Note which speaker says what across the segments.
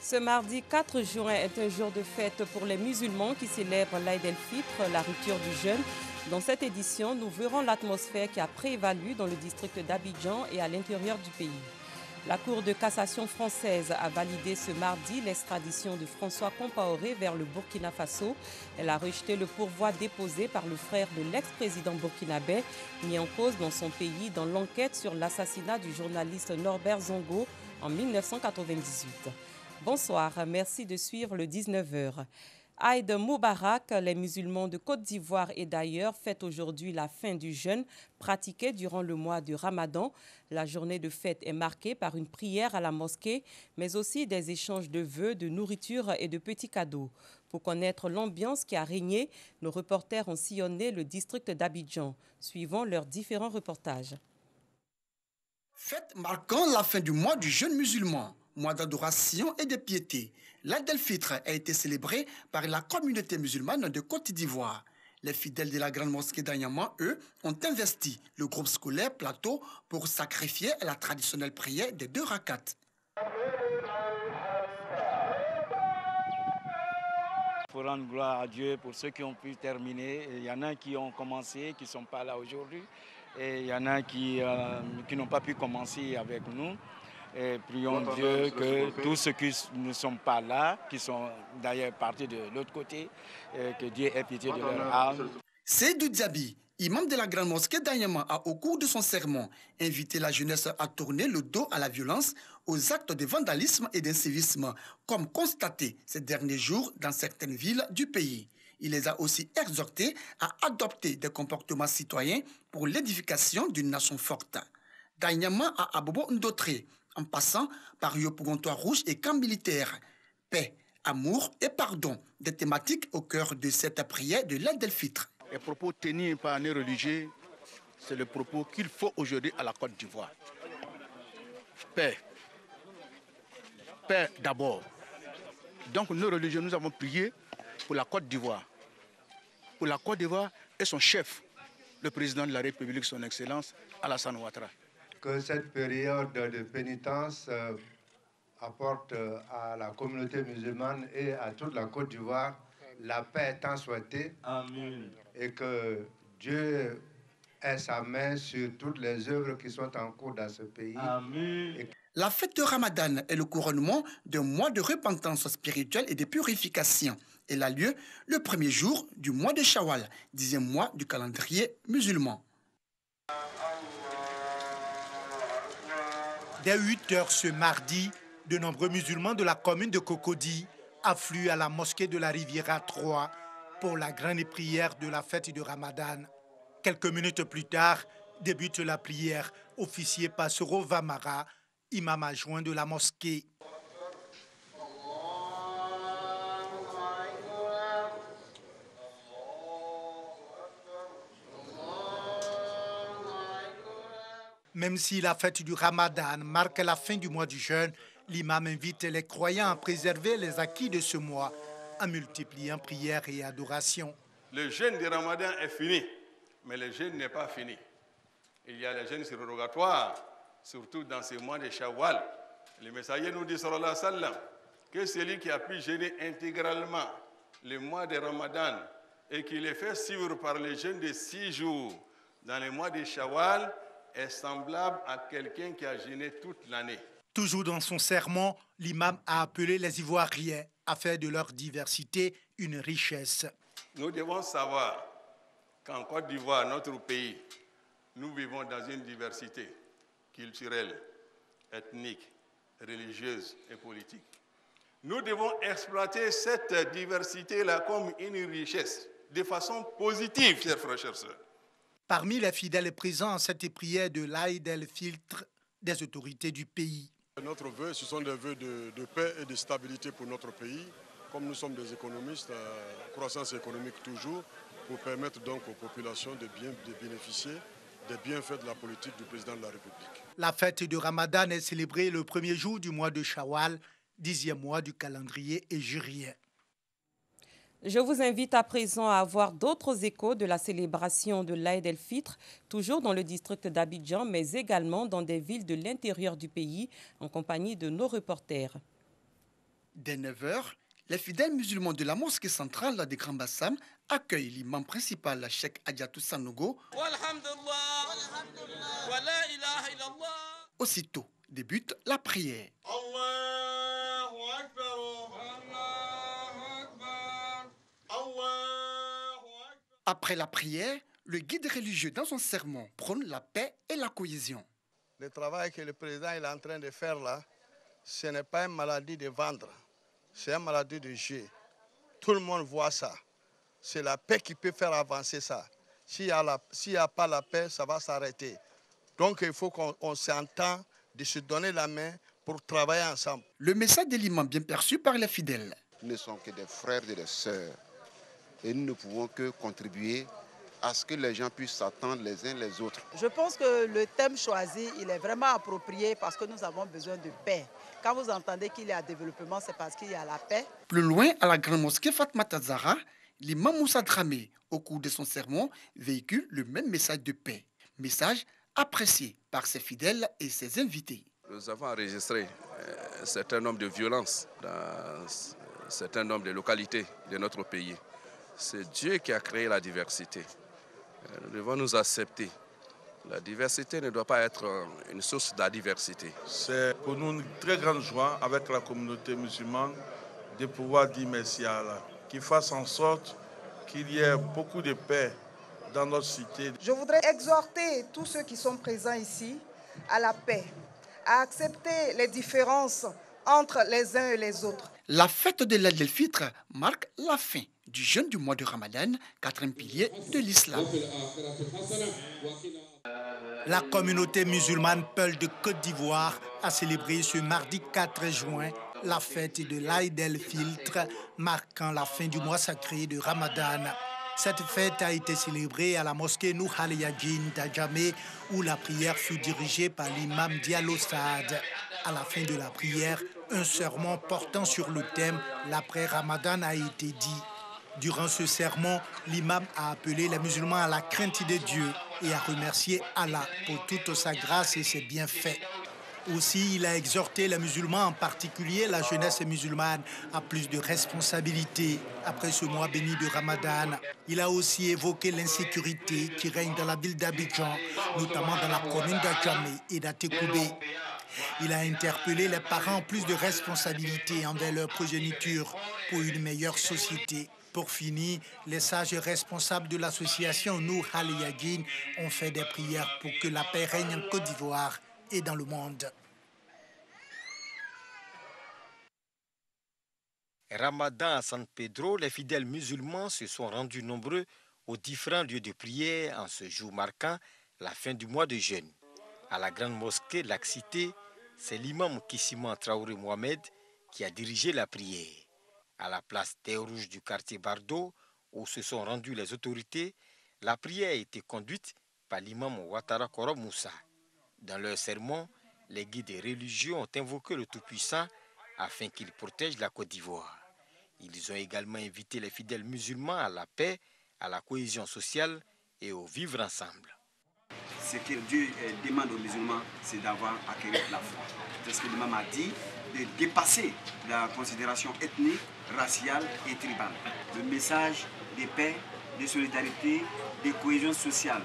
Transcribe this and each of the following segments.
Speaker 1: Ce mardi 4 juin est un jour de fête pour les musulmans qui célèbrent l'Aïd el-Fitr, la rupture du jeûne. Dans cette édition, nous verrons l'atmosphère qui a prévalu dans le district d'Abidjan et à l'intérieur du pays. La Cour de cassation française a validé ce mardi l'extradition de François Compaoré vers le Burkina Faso. Elle a rejeté le pourvoi déposé par le frère de l'ex-président burkinabé, mis en cause dans son pays dans l'enquête sur l'assassinat du journaliste Norbert Zongo en 1998. Bonsoir, merci de suivre le 19h. Aïd Moubarak, les musulmans de Côte d'Ivoire et d'ailleurs fêtent aujourd'hui la fin du jeûne pratiqué durant le mois du Ramadan. La journée de fête est marquée par une prière à la mosquée, mais aussi des échanges de vœux, de nourriture et de petits cadeaux. Pour connaître l'ambiance qui a régné, nos reporters ont sillonné le district d'Abidjan. Suivons leurs différents reportages.
Speaker 2: Fête marquant la fin du mois du jeûne musulman, mois d'adoration et de piété. L'Aïd el-Fitr a été célébré par la communauté musulmane de Côte d'Ivoire. Les fidèles de la grande mosquée d'Anyama, eux, ont investi le groupe scolaire Plateau pour sacrifier à la traditionnelle prière des 2 rakats.
Speaker 3: Il faut rendre gloire à Dieu pour ceux qui ont pu terminer. Il y en a qui ont commencé, qui ne sont pas là aujourd'hui. Et il y en a qui n'ont pas pu commencer avec nous. Et prions Dieu que tous ceux qui ne sont pas là, qui sont d'ailleurs partis de l'autre côté, que Dieu ait pitié de leur âme.
Speaker 2: Seydou Diaby, imam de la grande mosquée d'Anyama, a au cours de son sermon invité la jeunesse à tourner le dos à la violence, aux actes de vandalisme et d'incivisme, comme constaté ces derniers jours dans certaines villes du pays. Il les a aussi exhortés à adopter des comportements citoyens pour l'édification d'une nation forte. D'Anyama à Abobo Ndotré, en passant par Yopougontois Rouge et camp militaire. Paix, amour et pardon, des thématiques au cœur de cette prière de l'Aïd el-Fitr.
Speaker 4: Les propos tenus par un religieux, c'est le propos qu'il faut aujourd'hui à la Côte d'Ivoire. Paix. Paix d'abord. Donc nos religieux, nous avons prié pour la Côte d'Ivoire. Pour la Côte d'Ivoire et son chef, le président de la République, son Excellence, Alassane Ouattara.
Speaker 5: Que cette période de pénitence apporte à la communauté musulmane et à toute la Côte d'Ivoire la paix tant souhaitée.
Speaker 3: Amen.
Speaker 5: Et que Dieu ait sa main sur toutes les œuvres qui sont en cours dans ce pays.
Speaker 3: Amen.
Speaker 2: La fête de Ramadan est le couronnement d'un mois de repentance spirituelle et de purification. Elle a lieu le premier jour du mois de Shawwal, 10e mois du calendrier musulman.
Speaker 6: Dès 8 h ce mardi, de nombreux musulmans de la commune de Cocody affluent à la mosquée de la Riviera 3 pour la grande prière de la fête de Ramadan. Quelques minutes plus tard, débute la prière officiée par Soro Vamara, imam adjoint de la mosquée. Même si la fête du Ramadan marque la fin du mois du jeûne, l'imam invite les croyants à préserver les acquis de ce mois en multipliant prières et adorations.
Speaker 7: Le jeûne du Ramadan est fini, mais le jeûne n'est pas fini. Il y a les jeûnes surrogatoires, surtout dans ces mois de Shawwal. Le messager nous dit, sallallahu alayhi wa sallam, que celui qui a pu jeûner intégralement le mois de Ramadan et qui les fait suivre par le jeûne de 6 jours dans le mois de Shawwal est semblable à quelqu'un qui a jeûné toute l'année.
Speaker 6: Toujours dans son sermon, l'imam a appelé les Ivoiriens à faire de leur diversité une richesse.
Speaker 7: Nous devons savoir qu'en Côte d'Ivoire, notre pays, nous vivons dans une diversité culturelle, ethnique, religieuse et politique. Nous devons exploiter cette diversité-là comme une richesse, de façon positive, chers frères et sœurs.
Speaker 6: Parmi les fidèles présents à cette prière de l'Aïd el-Fitr des autorités du pays.
Speaker 8: Notre vœu, ce sont des vœux de paix et de stabilité pour notre pays. Comme nous sommes des économistes, croissance économique toujours, pour permettre donc aux populations de bénéficier des bienfaits de la politique du président de la République.
Speaker 6: La fête de Ramadan est célébrée le premier jour du mois de Shawwal, 10e mois du calendrier hégirien.
Speaker 1: Je vous invite à présent à avoir d'autres échos de la célébration de l'Aïd el-Fitr, toujours dans le district d'Abidjan, mais également dans des villes de l'intérieur du pays, en compagnie de nos reporters.
Speaker 2: Dès 9h, les fidèles musulmans de la mosquée centrale de Grand Bassam accueillent l'imam principal, Cheikh Adjatou Sanogo. Aussitôt débute la prière. Après la prière, le guide religieux dans son sermon prône la paix et la cohésion.
Speaker 9: Le travail que le président est en train de faire là, ce n'est pas une maladie de vendre, c'est une maladie de jeu. Tout le monde voit ça. C'est la paix qui peut faire avancer ça. S'il n'y a pas la paix, ça va s'arrêter. Donc il faut qu'on s'entende de se donner la main pour travailler ensemble.
Speaker 2: Le message de l'imam bien perçu par les fidèles.
Speaker 10: Nous ne sommes que des frères et des sœurs. Et nous ne pouvons que contribuer à ce que les gens puissent s'attendre les uns les autres.
Speaker 11: Je pense que le thème choisi, il est vraiment approprié parce que nous avons besoin de paix. Quand vous entendez qu'il y a développement, c'est parce qu'il y a la paix.
Speaker 2: Plus loin, à la grande mosquée Fatmata Zahra, l'imam Moussa Dramé, au cours de son sermon, véhicule le même message de paix. Message apprécié par ses fidèles et ses invités.
Speaker 12: Nous avons enregistré un certain nombre de violences dans un certain nombre de localités de notre pays. C'est Dieu qui a créé la diversité. Nous devons nous accepter. La diversité ne doit pas être une source d'adiversité.
Speaker 13: C'est pour nous une très grande joie avec la communauté musulmane de pouvoir dire merci à Allah, qu'il fasse en sorte qu'il y ait beaucoup de paix dans notre cité.
Speaker 14: Je voudrais exhorter tous ceux qui sont présents ici à la paix, à accepter les différences entre les uns et les autres.
Speaker 2: La fête de l'Aïd el-Fitr marque la fin du jeûne du mois de Ramadan, 4e pilier de l'islam.
Speaker 6: La communauté musulmane Peul de Côte d'Ivoire a célébré ce mardi 4 juin la fête de l'Aïd el-Fitr, marquant la fin du mois sacré de Ramadan. Cette fête a été célébrée à la mosquée Nour al-Yadjin d'Adjamé, où la prière fut dirigée par l'imam Diallo Saad. À la fin de la prière, un sermon portant sur le thème « L'après-Ramadan » a été dit. Durant ce sermon, l'imam a appelé les musulmans à la crainte de Dieu et a remercié Allah pour toute sa grâce et ses bienfaits. Aussi, il a exhorté les musulmans, en particulier la jeunesse musulmane, à plus de responsabilités après ce mois béni de Ramadan. Il a aussi évoqué l'insécurité qui règne dans la ville d'Abidjan, notamment dans la commune d'Adjamé et d'Atekoubé. Il a interpellé les parents en plus de responsabilités envers leur progéniture pour une meilleure société. Pour finir, les sages responsables de l'association Nour al-Yadjin ont fait des prières pour que la paix règne en Côte d'Ivoire et dans le monde.
Speaker 15: Ramadan à San Pedro, les fidèles musulmans se sont rendus nombreux aux différents lieux de prière en ce jour marquant la fin du mois de jeûne. À la grande mosquée Lac Cité, c'est l'imam Kissima Traoré Mohamed qui a dirigé la prière. À la place Terre Rouge du quartier Bardo, où se sont rendues les autorités, la prière a été conduite par l'imam Ouattara Koro Moussa. Dans leur sermon, les guides religieux ont invoqué le Tout-Puissant afin qu'il protège la Côte d'Ivoire. Ils ont également invité les fidèles musulmans à la paix, à la cohésion sociale et au vivre ensemble.
Speaker 16: Ce que Dieu demande aux musulmans, c'est d'avoir acquis la foi. C'est ce que l'imam a dit, de dépasser la considération ethnique, raciale et tribale. Le message de paix, de solidarité, de cohésion sociale.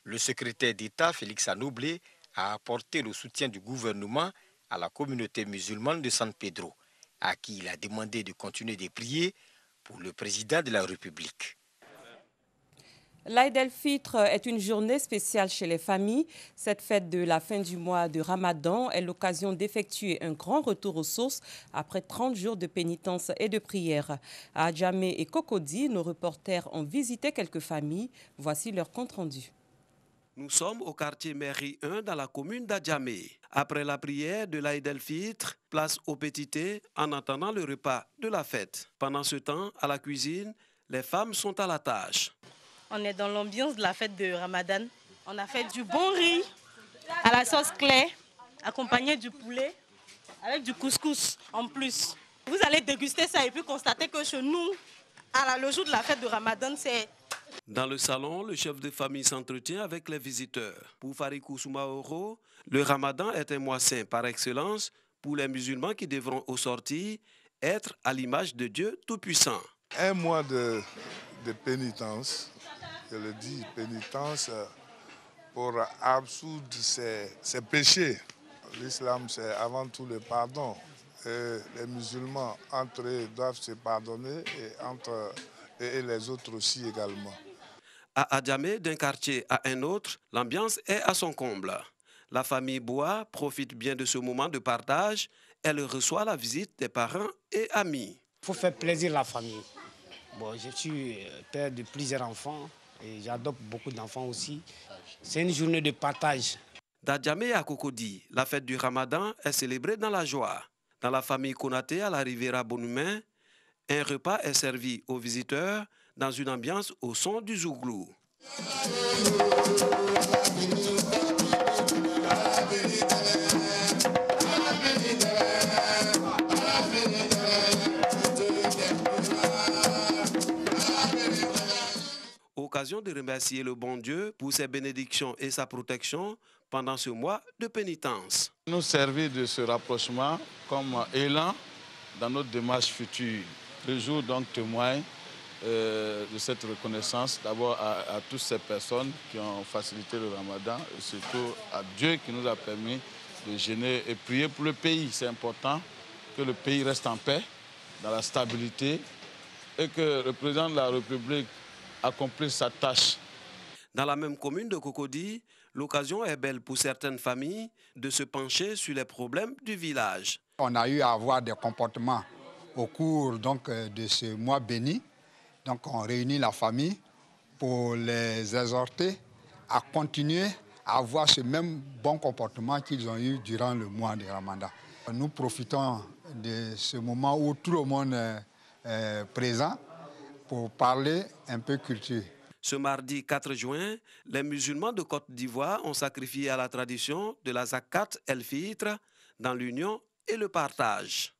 Speaker 15: Le secrétaire d'État, Félix Anoblé, a apporté le soutien du gouvernement à la communauté musulmane de San Pedro, à qui il a demandé de continuer de prier pour le président de la République.
Speaker 1: L'Aïd el-Fitr est une journée spéciale chez les familles. Cette fête de la fin du mois de Ramadan est l'occasion d'effectuer un grand retour aux sources après 30 jours de pénitence et de prière. À Adjamé et Cocody, nos reporters ont visité quelques familles. Voici leur compte-rendu.
Speaker 17: Nous sommes au quartier Mairie 1 dans la commune d'Adjamé. Après la prière de l'Aïd el-Fitr, place au petit thé en attendant le repas de la fête. Pendant ce temps, à la cuisine, les femmes sont à la tâche.
Speaker 18: On est dans l'ambiance de la fête de Ramadan. On a fait du bon riz à la sauce claire, accompagné du poulet, avec du couscous en plus. Vous allez déguster ça et puis constater que chez nous, le jour de la fête de Ramadan, c'est...
Speaker 17: Dans le salon, le chef de famille s'entretient avec les visiteurs. Pour Farikou Soumaoro, le Ramadan est un mois saint par excellence pour les musulmans qui devront au sortir être à l'image de Dieu Tout-Puissant.
Speaker 19: Un mois de pénitence, je le dis, pénitence pour absoudre ses péchés. L'islam, c'est avant tout le pardon. Et les musulmans, entre eux, doivent se pardonner et les autres aussi également.
Speaker 17: À Adjamé, d'un quartier à un autre, l'ambiance est à son comble. La famille Bois profite bien de ce moment de partage. Elle reçoit la visite des parents et amis.
Speaker 20: Il faut faire plaisir à la famille. Bon, je suis père de plusieurs enfants et j'adopte beaucoup d'enfants aussi. C'est une journée de partage.
Speaker 17: D'Adjamé à Cocody, la fête du Ramadan est célébrée dans la joie. Dans la famille Konaté à la Riviera Bonhumain, un repas est servi aux visiteurs dans une ambiance au son du zouglou. Occasion de remercier le bon Dieu pour ses bénédictions et sa protection pendant ce mois de pénitence.
Speaker 13: Nous servir de ce rapprochement comme élan dans notre démarche future. Le jour donc témoigne de cette reconnaissance d'abord à toutes ces personnes qui ont facilité le Ramadan et surtout à Dieu qui nous a permis de jeûner et prier pour le pays. C'est important que le pays reste en paix, dans la stabilité et que le président de la République accomplisse sa tâche.
Speaker 17: Dans la même commune de Cocody, l'occasion est belle pour certaines familles de se pencher sur les problèmes du village.
Speaker 21: On a eu à avoir des comportements au cours de ce mois béni. Donc on réunit la famille pour les exhorter à continuer à avoir ce même bon comportement qu'ils ont eu durant le mois de Ramadan. Nous profitons de ce moment où tout le monde est présent pour parler un peu culture.
Speaker 17: Ce mardi 4 juin, les musulmans de Côte d'Ivoire ont sacrifié à la tradition de la Zakat el-Fitr dans l'union et le partage.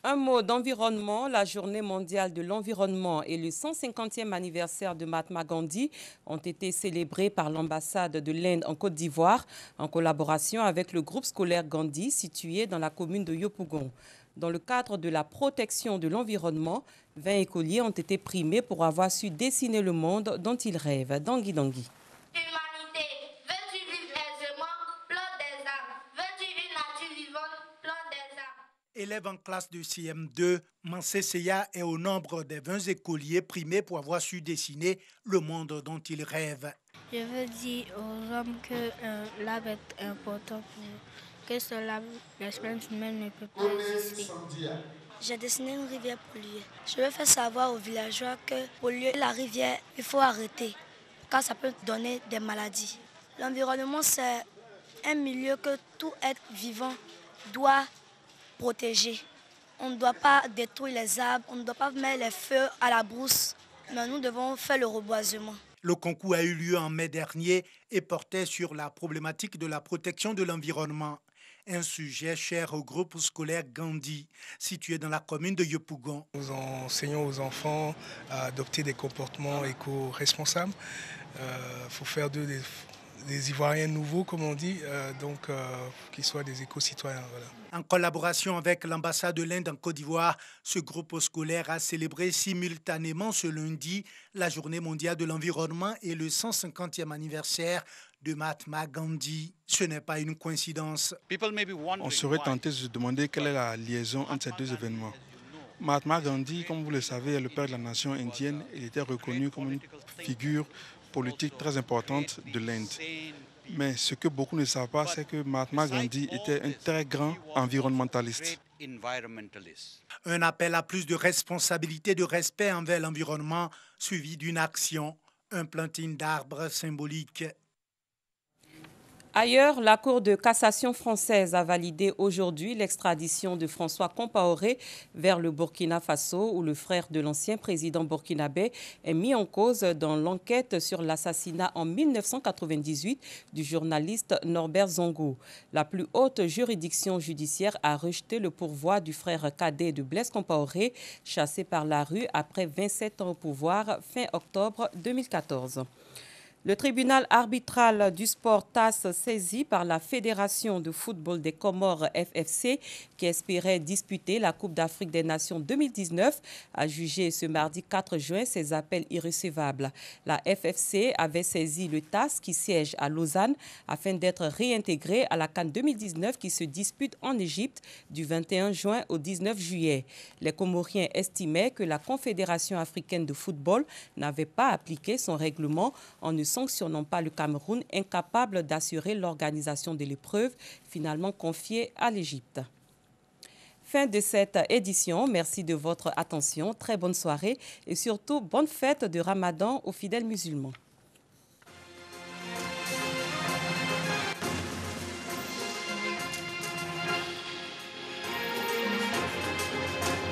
Speaker 1: Un mot d'environnement, la journée mondiale de l'environnement et le 150e anniversaire de Mahatma Gandhi ont été célébrés par l'ambassade de l'Inde en Côte d'Ivoire en collaboration avec le groupe scolaire Gandhi situé dans la commune de Yopougon. Dans le cadre de la protection de l'environnement, 20 écoliers ont été primés pour avoir su dessiner le monde dont ils rêvent. Dangui Dangui.
Speaker 22: Humanité, veux-tu vivre aisément? Plante des arbres. Veux-tu une nature vivante? Plante des arbres.
Speaker 6: Élève en classe de CM2, Mansé Seya est au nombre des 20 écoliers primés pour avoir su dessiner le monde dont ils rêvent.
Speaker 23: Je veux dire aux hommes que l'arbre est important pour eux. Que cela, l'espèce humaine ne peut pas exister.
Speaker 24: J'ai dessiné une rivière polluée. Je veux faire savoir aux villageois que polluer la rivière, il faut arrêter, car ça peut donner des maladies. L'environnement, c'est un milieu que tout être vivant doit protéger. On ne doit pas détruire les arbres, on ne doit pas mettre les feux à la brousse, mais nous devons faire le reboisement.
Speaker 6: Le concours a eu lieu en mai dernier et portait sur la problématique de la protection de l'environnement. Un sujet cher au groupe scolaire Gandhi, situé dans la commune de Yopougon.
Speaker 25: Nous enseignons aux enfants à adopter des comportements éco-responsables. Il faut faire d'eux des Ivoiriens nouveaux, comme on dit, qu'ils soient des éco-citoyens. Voilà.
Speaker 6: En collaboration avec l'ambassade de l'Inde en Côte d'Ivoire, ce groupe scolaire a célébré simultanément ce lundi la Journée mondiale de l'environnement et le 150e anniversaire de Mahatma Gandhi. Ce n'est pas une coïncidence.
Speaker 26: On serait tenté de se demander quelle est la liaison entre ces deux événements. Mahatma Gandhi, comme vous le savez, est le père de la nation indienne. Il était reconnu comme une figure politique très importante de l'Inde. Mais ce que beaucoup ne savent pas, c'est que Mahatma Gandhi était un très grand environnementaliste.
Speaker 6: Un appel à plus de responsabilité et de respect envers l'environnement, suivi d'une action, un planting d'arbres symbolique.
Speaker 1: Ailleurs, la Cour de cassation française a validé aujourd'hui l'extradition de François Compaoré vers le Burkina Faso, où le frère de l'ancien président burkinabé est mis en cause dans l'enquête sur l'assassinat en 1998 du journaliste Norbert Zongo. La plus haute juridiction judiciaire a rejeté le pourvoi du frère cadet de Blaise Compaoré, chassé par la rue après 27 ans au pouvoir fin octobre 2014. Le tribunal arbitral du sport TAS, saisi par la Fédération de football des Comores FFC, qui espérait disputer la Coupe d'Afrique des Nations 2019, a jugé ce mardi 4 juin ses appels irrecevables. La FFC avait saisi le TAS qui siège à Lausanne afin d'être réintégré à la CAN 2019 qui se dispute en Égypte du 21 juin au 19 juillet. Les Comoriens estimaient que la Confédération africaine de football n'avait pas appliqué son règlement en ne sanctionnant pas le Cameroun, incapable d'assurer l'organisation de l'épreuve, finalement confiée à l'Égypte. Fin de cette édition. Merci de votre attention. Très bonne soirée et surtout bonne fête de Ramadan aux fidèles musulmans.